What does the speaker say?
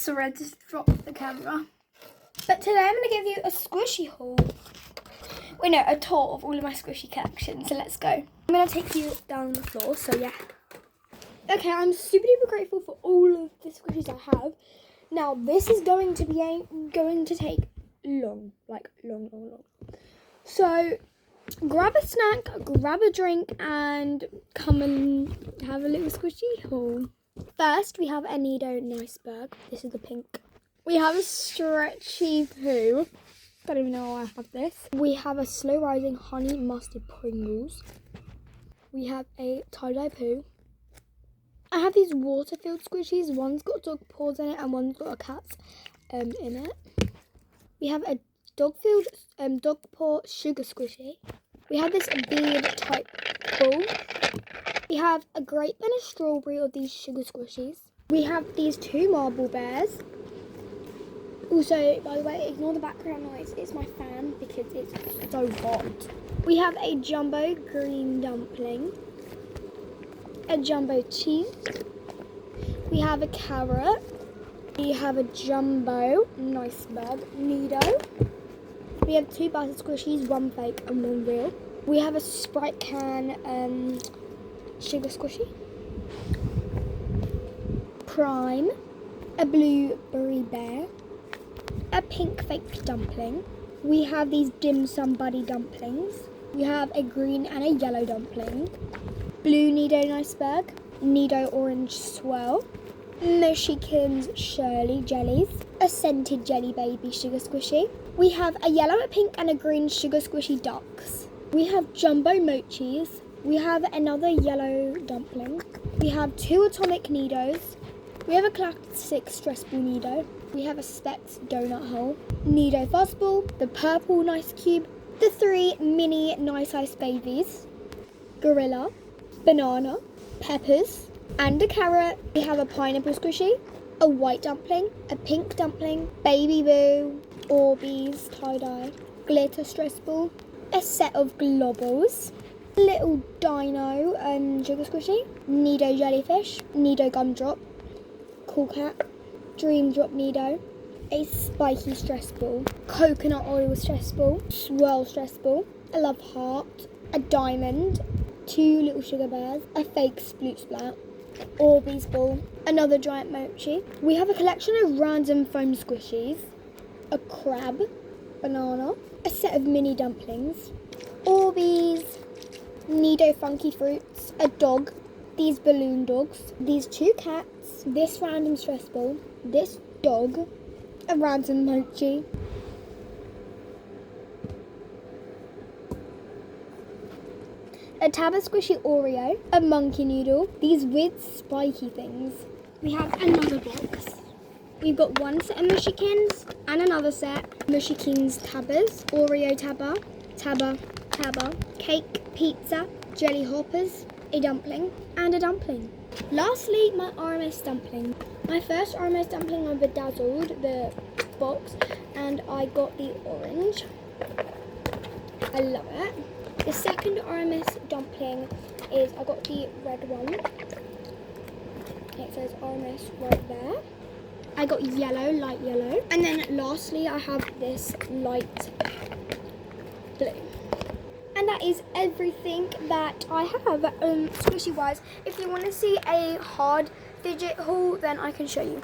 Sorry, I just dropped the camera. But today I'm going to give you a squishy haul. Wait, no, a tour of all of my squishy collection. So let's go. I'm going to take you down the floor, so yeah. Okay, I'm super duper grateful for all of the squishies I have. Now, this is going to take long. So, grab a snack, grab a drink, and come and have a little squishy haul. First, we have a Nido Iceberg. This is the pink. We have a Stretchy Poo. Don't even know why I have this. We have a Slow Rising Honey Mustard Pringles. We have a Tie-Dye Poo. I have these water-filled squishies. One's got dog paws in it and one's got a cat in it. We have a dog-filled dog paw sugar squishy. We have this bead type ball. We have a grape and a strawberry of these sugar squishies. We have these two marble bears. Also, by the way, ignore the background noise. It's my fan because it's so hot. We have a jumbo green dumpling. A jumbo cheese. We have a carrot. We have a jumbo Iceberg Nido. We have two butter squishies, one fake and one real. We have a Sprite can sugar squishy. Prime. A blueberry bear. A pink fake dumpling. We have these dim sum buddy dumplings. We have a green and a yellow dumpling. Blue Nido Iceberg. Nido orange swirl. Mushikins Shirley jellies. A scented jelly baby sugar squishy. We have a yellow, a pink and a green sugar squishy ducks. We have jumbo mochis. We have another yellow dumpling. We have two atomic Nidos. We have a classic stress ball Nido. We have a Specs donut hole. Nido fuzzball. The purple nice cube. The three mini nice ice babies. Gorilla. Banana. Peppers. And a carrot. We have a pineapple squishy. A white dumpling. A pink dumpling. Baby boo. Orbeez tie-dye. Glitter stress ball. A set of globbles. Little dino sugar squishy. Nido jellyfish. Nido gumdrop. Cool cat. Dream drop Nido. A spiky stress ball. Coconut oil stress ball. Swirl stress ball. A love heart. A diamond. Two little sugar bears. A fake sploot splat. Orbeez ball. Another giant mochi. We have a collection of random foam squishies. A crab. Banana. A set of mini dumplings. Orbeez. Nido funky fruits. A dog. These balloon dogs. These two cats. This random stress ball. This dog. A random mochi. A Tabba Squishy Oreo. A monkey noodle. These weird spiky things. We have another box. We've got one set of Mushikins and another set. Mushikins Tabbas. Oreo Tabba. Tabba. Cake. Pizza. Jelly hoppers. A dumpling. And a dumpling. Lastly, my RMS dumpling. My first RMS dumpling, I bedazzled the box and I got the orange. I love it. The second RMS dumpling is I got the red one. It says RMS right there. I got yellow, light yellow. And then lastly, I have this light blue. And that is everything that I have squishy wise. If you want to see a hard fidget haul, then I can show you.